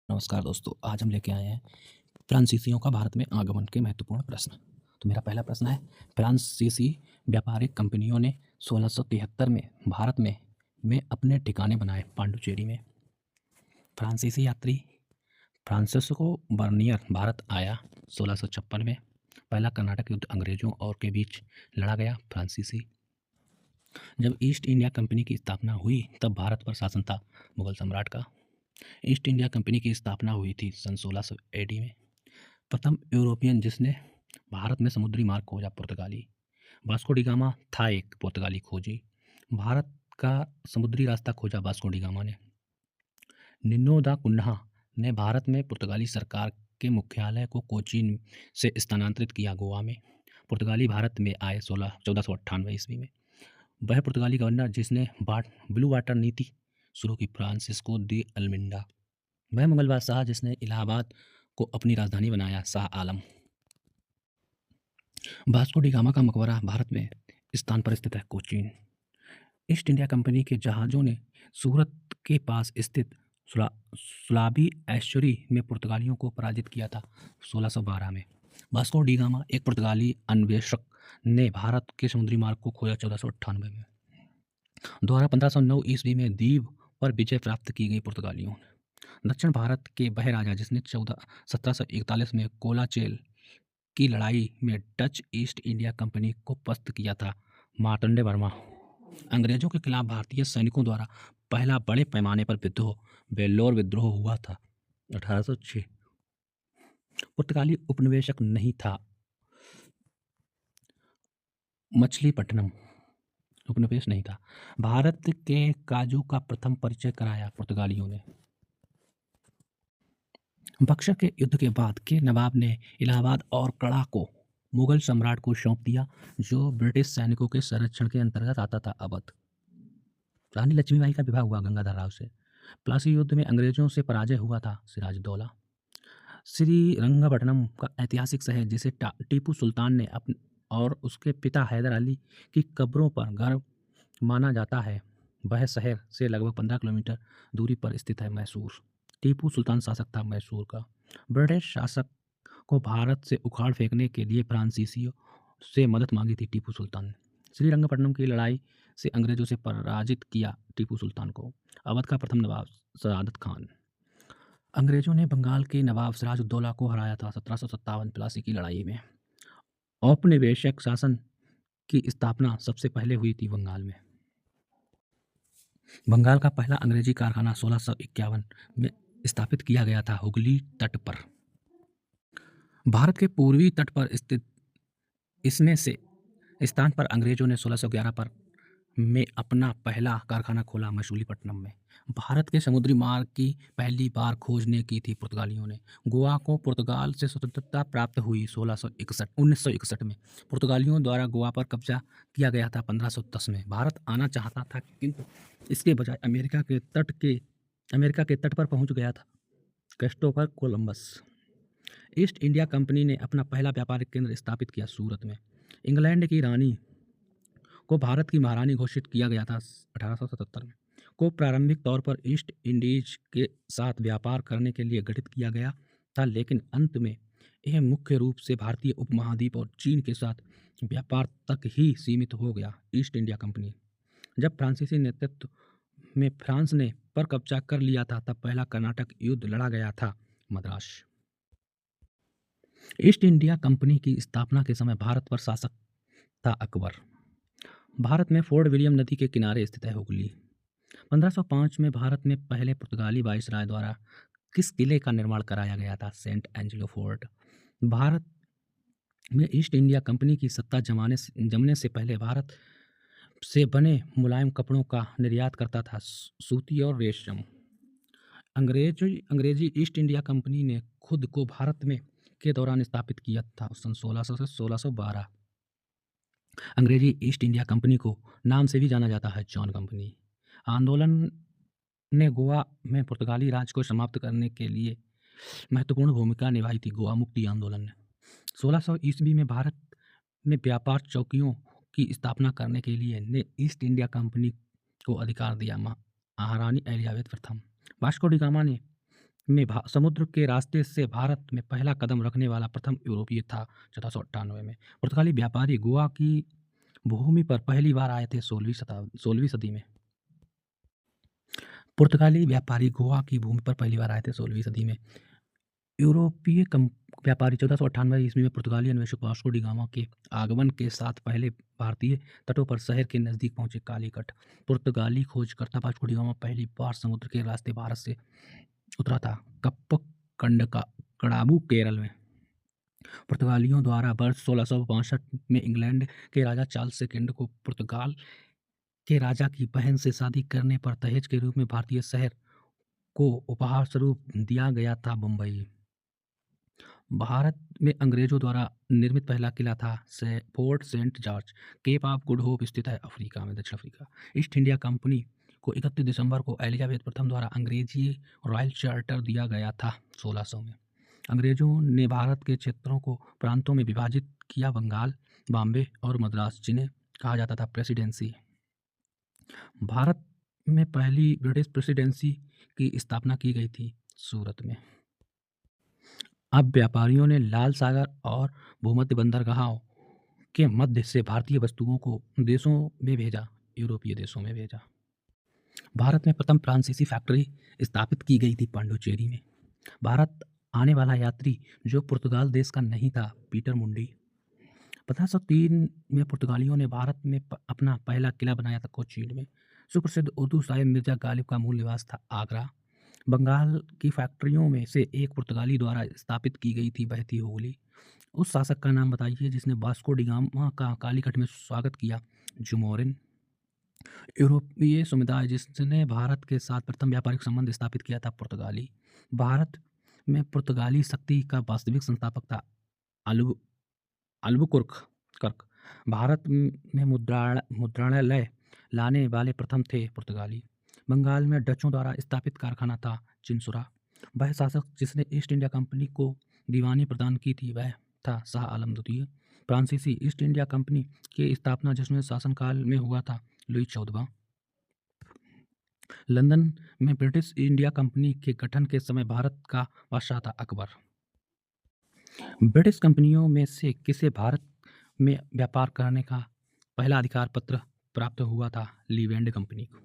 नमस्कार दोस्तों, आज हम लेके आए हैं फ्रांसीसियों का भारत में आगमन के महत्वपूर्ण प्रश्न। तो मेरा पहला प्रश्न है, फ्रांसीसी व्यापारिक कंपनियों ने 1673 में भारत में अपने ठिकाने बनाए। पांडुचेरी में। फ्रांसीसी यात्री फ्रांसिस्को बर्नियर भारत आया 1656 में। पहला कर्नाटक युद्ध अंग्रेजों और के बीच लड़ा गया। फ्रांसीसी जब ईस्ट इंडिया कंपनी की स्थापना हुई तब भारत पर शासन था मुगल सम्राट का। ईस्ट इंडिया कंपनी की स्थापना हुई थी सन 1600 एडी में। प्रथम यूरोपियन जिसने भारत में समुद्री मार्ग खोजा पुर्तगाली वास्को डी गामा था। एक पुर्तगाली खोजी भारत का समुद्री रास्ता खोजा वास्को डी गामा ने। निन्नो दा कुन्हा ने भारत में पुर्तगाली सरकार के मुख्यालय को कोचीन से स्थानांतरित किया गोवा में। पुर्तगाली भारत में आए 1498 ईस्वी में। वह पुर्तगाली गवर्नर जिसने ब्लू वाटर नीति शुरू की फ्रांसिस्को दी अल्मिंडा। वह मुगल बादशाह जिसने इलाहाबाद को अपनी राजधानी बनाया Shah Alam. Vasco D gamma का मकबरा भारत में स्थान पर स्थित है कोचीन। ईस्ट इंडिया कंपनी के जहाज़ों ने सूरत के पास स्थित सुलाबी एस्चुरी में पुर्तगालियों को पराजित किया था 1612 में। वास्को डी गामा एक पुर्तगाली अन्वेषक ने भारत के समुद्री मार्ग को खोजा 1498 में। द्वारा 1509 ईस्वी में द्वीप पर विजय प्राप्त की गई पुर्तगालियों ने। दक्षिण भारत के वह राजा जिसने 1741 में कोलाचेल की लड़ाई में डच ईस्ट इंडिया कंपनी को पस्त किया था, मार्तंडे वर्मा। अंग्रेजों के खिलाफ भारतीय सैनिकों द्वारा पहला बड़े पैमाने पर विद्रोह वेल्लोर विद्रोह हुआ था 1806। पुर्तगाली उपनिवेशक नहीं था। मछलीपट्टनम उपनिवेश नहीं था। भारत के काजू का प्रथम परिचय कराया पुर्तगालियों ने। बक्सर के युद्ध के बाद के नवाब ने इलाहाबाद और कड़ा को मुगल सम्राट को सौंप दिया, जो ब्रिटिश सैनिकों के संरक्षण के अंतर्गत आता था। अवध रानी लक्ष्मीबाई का विवाह हुआ गंगाधर राव से। प्लासी युद्ध में अंग्रेजों से पराजय हुआ था सिराजदौला। श्रीरंगपट्टनम का ऐतिहासिक शहर जिसे टीपू सुल्तान ने अपने और उसके पिता हैदर अली की कब्रों पर गर्व माना जाता है, वह शहर से लगभग 15 किलोमीटर दूरी पर स्थित है। मैसूर टीपू सुल्तान शासक था मैसूर का। ब्रिटिश शासक को भारत से उखाड़ फेंकने के लिए फ्रांसीसियों से मदद मांगी थी टीपू सुल्तान ने। श्रीरंगपट्टनम की लड़ाई से अंग्रेजों से पराजित किया टीपू सुल्तान को। अवध का प्रथम नवाब सआदत खान। अंग्रेजों ने बंगाल के नवाब सिराजुद्दौला को हराया था 1757 प्लासी की लड़ाई में। औपनिवेशिक शासन की स्थापना सबसे पहले हुई थी बंगाल में। बंगाल का पहला अंग्रेजी कारखाना 1651 में स्थापित किया गया था हुगली तट पर। भारत के पूर्वी तट पर स्थित इसमें से स्थान पर अंग्रेजों ने 1611 पर में अपना पहला कारखाना खोला मछलीपट्टनम में। भारत के समुद्री मार्ग की पहली बार खोजने की थी पुर्तगालियों ने। गोवा को पुर्तगाल से स्वतंत्रता प्राप्त हुई 1961 में। पुर्तगालियों द्वारा गोवा पर कब्जा किया गया था 1510 में। भारत आना चाहता था किंतु इसके बजाय अमेरिका के तट पर पहुंच गया था Christopher Columbus. East India company ने अपना पहला व्यापारिक केंद्र स्थापित किया सूरत में। इंग्लैंड की रानी को भारत की महारानी घोषित किया गया था 1877 में। को प्रारंभिक तौर पर ईस्ट इंडीज के साथ व्यापार करने के लिए गठित किया गया था, लेकिन अंत में यह मुख्य रूप से भारतीय उपमहाद्वीप और चीन के साथ व्यापार तक ही सीमित हो गया। ईस्ट इंडिया कंपनी जब फ्रांसीसी नेतृत्व में फ्रांस ने पर कब्जा कर लिया था, तब पहला कर्नाटक युद्ध लड़ा गया था मद्रास। ईस्ट इंडिया कंपनी की स्थापना के समय भारत पर शासक था अकबर। भारत में फोर्ट विलियम नदी के किनारे स्थित है हुगली। 1505 में भारत में पहले पुर्तगाली वायसराय द्वारा किस किले का निर्माण कराया गया था? Saint Angelo fort. भारत में ईस्ट इंडिया कंपनी की सत्ता जमने से पहले भारत से बने मुलायम कपड़ों का निर्यात करता था, सूती और रेशम। अंग्रेजी ईस्ट इंडिया कंपनी ने खुद को भारत में के दौरान स्थापित किया था सन 1600 से 1612। अंग्रेजी ईस्ट इंडिया कंपनी को नाम से भी जाना जाता है जॉन कंपनी। आंदोलन ने गोवा में पुर्तगाली राज को समाप्त करने के लिए महत्वपूर्ण भूमिका निभाई थी। गोवा मुक्ति आंदोलन ने 1600 ईस्वी में भारत में व्यापार चौकियों की स्थापना करने के लिए ने ईस्ट इंडिया कंपनी को अधिकार दिया। महारानी एलिजाबेथ प्रथम। वास्को डी गामा ने में समुद्र के रास्ते से भारत में पहला कदम रखने वाला प्रथम यूरोपीय था 1498 में। पुर्तगाली व्यापारी गोवा की भूमि पर पहली बार आए थे 16वीं सदी में। पुर्तगाली व्यापारी गोवा की भूमि पर पहली बार आए थे 16वीं सदी में। यूरोपीय व्यापारी 1498 ईस्वी में पुर्तगाली अन्वेषक वास्को डी गामा के आगमन के साथ पहले भारतीय तटों पर शहर के नज़दीक पहुंचे। कालीकट पुर्तगाली खोजकर्ता वास्को डी गामा पहली बार समुद्र के रास्ते भारत से उतरा था। कड़ाबू केरल में पुर्तगालियों द्वारा वर्ष 1662 में इंग्लैंड के राजा चार्ल्स सेकंड को पुर्तगाल के राजा की बहन से शादी करने पर दहेज के रूप में भारतीय शहर को उपहार स्वरूप दिया गया था। मुंबई भारत में अंग्रेजों द्वारा निर्मित पहला किला था Fort Saint George, Cape of Good Hope स्थित है अफ्रीका में, दक्षिण अफ्रीका। ईस्ट इंडिया कंपनी को 31 दिसंबर को एलिजाबेथ प्रथम द्वारा अंग्रेजी रॉयल चार्टर दिया गया था 1600 में। अंग्रेजों ने भारत के क्षेत्रों को प्रांतों में विभाजित किया, बंगाल, बॉम्बे और मद्रास, जिन्हें कहा जाता था प्रेसिडेंसी। भारत में पहली ब्रिटिश प्रेसिडेंसी की स्थापना की गई थी सूरत में। अब व्यापारियों ने लाल सागर और भूमध्य बंदरगाहों के मध्य से भारतीय वस्तुओं को देशों में भेजा, यूरोपीय देशों में भेजा। भारत में प्रथम फ्रांसीसी फैक्ट्री स्थापित की गई थी पांडुचेरी में। भारत आने वाला यात्री जो पुर्तगाल देश का नहीं था, पीटर मुंडी। 1503 में पुर्तगालियों ने भारत में अपना पहला किला बनाया था कोचीन में। सुप्रसिद्ध उर्दू शायर मिर्जा गालिब का मूल निवास था आगरा। बंगाल की फैक्ट्रियों में से एक पुर्तगाली द्वारा स्थापित की गई थी बहती हुगली। उस शासक का नाम बताइए जिसने वास्को डी गामा का कालीकट में स्वागत किया। जुमोरिन। यूरोपीय समुदाय जिसने भारत के साथ प्रथम व्यापारिक संबंध स्थापित किया था, पुर्तगाली। भारत में पुर्तगाली शक्ति का वास्तविक संस्थापक था अल्बुकुर्क। भारत में मुद्रणालय लाने वाले प्रथम थे पुर्तगाली। बंगाल में डचों द्वारा स्थापित कारखाना था चिंसुरा। वह शासक जिसने ईस्ट इंडिया कंपनी को दीवानी प्रदान की थी वह था शाह आलम द्वितीय। फ्रांसीसी ईस्ट इंडिया कंपनी की स्थापना जिसमें शासनकाल में हुआ था लुई 14वां। लंदन में ब्रिटिश इंडिया कंपनी के गठन के समय भारत का बादशाह था अकबर। ब्रिटिश कंपनियों में से किसे भारत में व्यापार करने का पहला अधिकार पत्र प्राप्त हुआ था? लीवैंड कंपनी को।